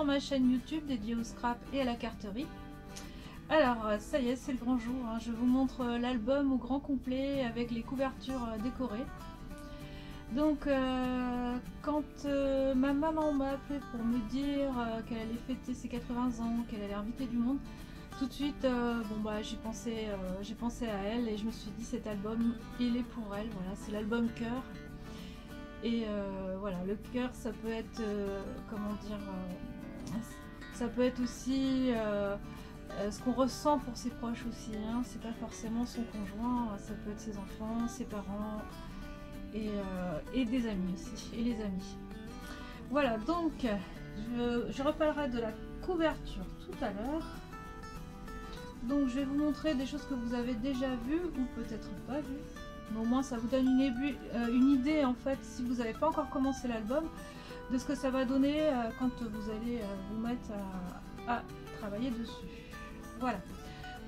sur ma chaîne YouTube dédiée au scrap et à la carterie. Alors ça y est, c'est le grand jour, hein. Je vous montre l'album au grand complet avec les couvertures décorées. Donc quand ma maman m'a appelé pour me dire qu'elle allait fêter ses 80 ans, qu'elle allait inviter du monde, tout de suite bon bah j'ai pensé à elle et je me suis dit cet album il est pour elle, voilà, c'est l'album cœur. Et voilà, le cœur ça peut être comment dire, ça peut être aussi ce qu'on ressent pour ses proches aussi, hein. C'est pas forcément son conjoint, ça peut être ses enfants, ses parents et des amis aussi, et les amis. Voilà, donc je reparlerai de la couverture tout à l'heure. Donc je vais vous montrer des choses que vous avez déjà vues ou peut-être pas vues. Mais au moins ça vous donne une idée en fait, si vous n'avez pas encore commencé l'album, de ce que ça va donner quand vous allez vous mettre à travailler dessus. Voilà,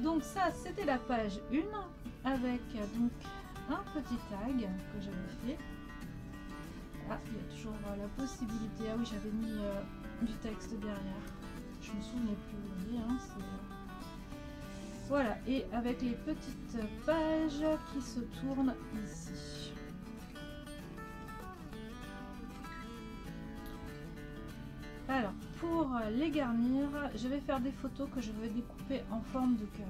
donc ça c'était la page 1 avec donc un petit tag que j'avais fait. Ah, il y a toujours la possibilité, ah oui j'avais mis du texte derrière, je me souvenais plus, vous voyez, hein, voilà, et avec les petites pages qui se tournent ici. Alors, pour les garnir, je vais faire des photos que je vais découper en forme de cœur.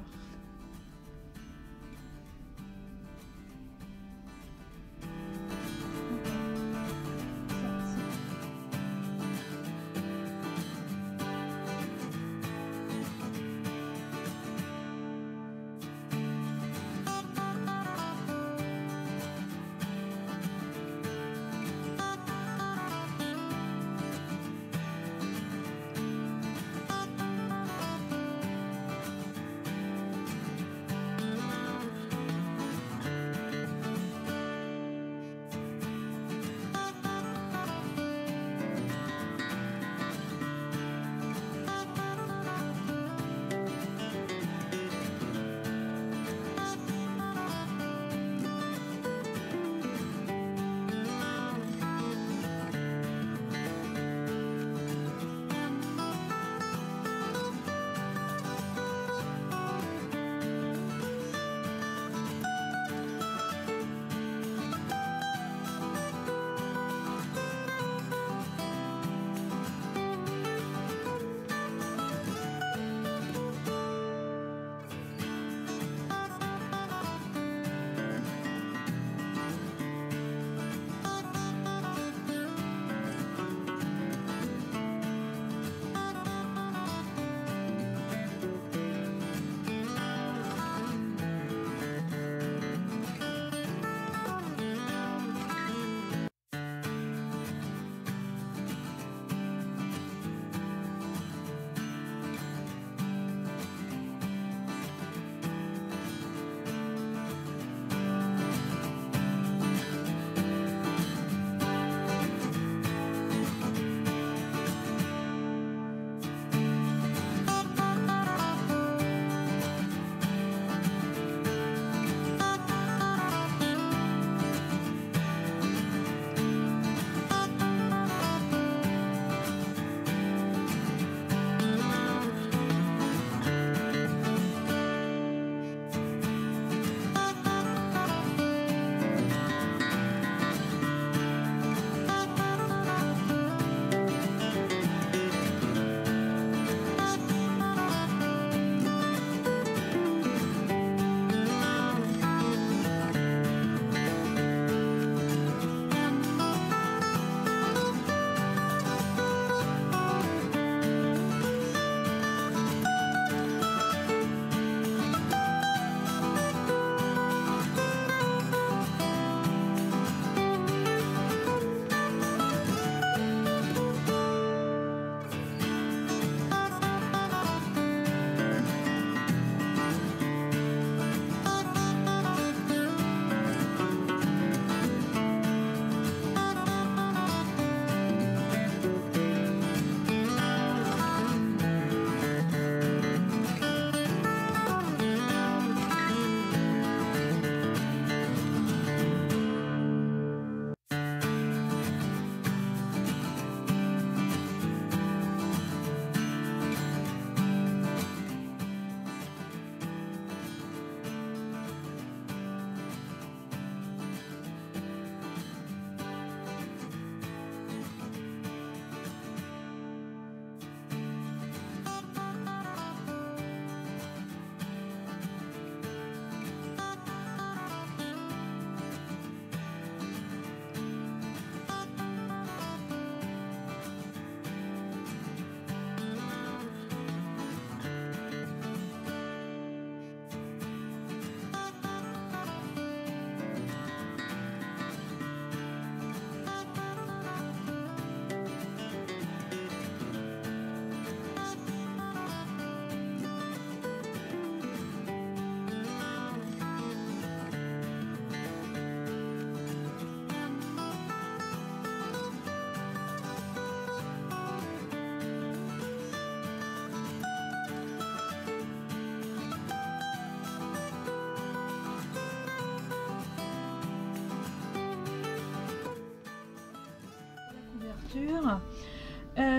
couverture.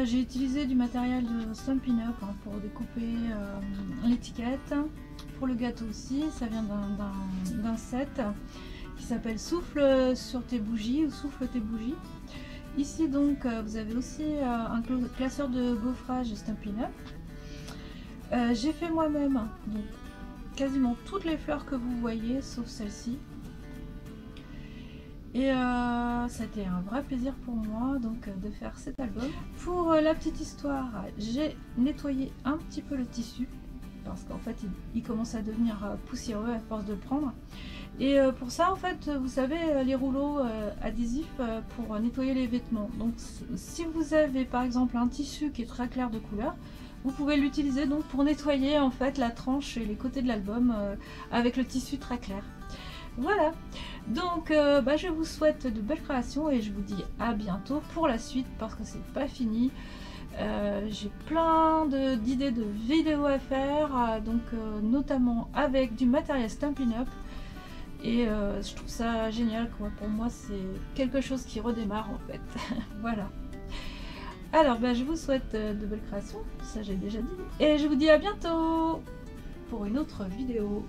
J'ai utilisé du matériel de Stampin' Up hein, pour découper l'étiquette. Pour le gâteau aussi, ça vient d'un set qui s'appelle Souffle sur tes bougies ou Souffle tes bougies. Ici donc vous avez aussi un classeur de gaufrage Stampin' Up. J'ai fait moi-même donc quasiment toutes les fleurs que vous voyez sauf celle-ci. Et ça a été un vrai plaisir pour moi donc de faire cet album. Pour la petite histoire, j'ai nettoyé un petit peu le tissu parce qu'en fait il commence à devenir poussiéreux à force de le prendre. Et pour ça en fait vous savez les rouleaux adhésifs pour nettoyer les vêtements. Donc si vous avez par exemple un tissu qui est très clair de couleur, vous pouvez l'utiliser donc pour nettoyer en fait la tranche et les côtés de l'album avec le tissu très clair. Voilà, donc je vous souhaite de belles créations et je vous dis à bientôt pour la suite parce que c'est pas fini. J'ai plein d'idées de vidéos à faire, donc notamment avec du matériel Stampin' Up et je trouve ça génial quoi. Pour moi c'est quelque chose qui redémarre en fait. Voilà. Alors je vous souhaite de belles créations, ça j'ai déjà dit, et je vous dis à bientôt pour une autre vidéo.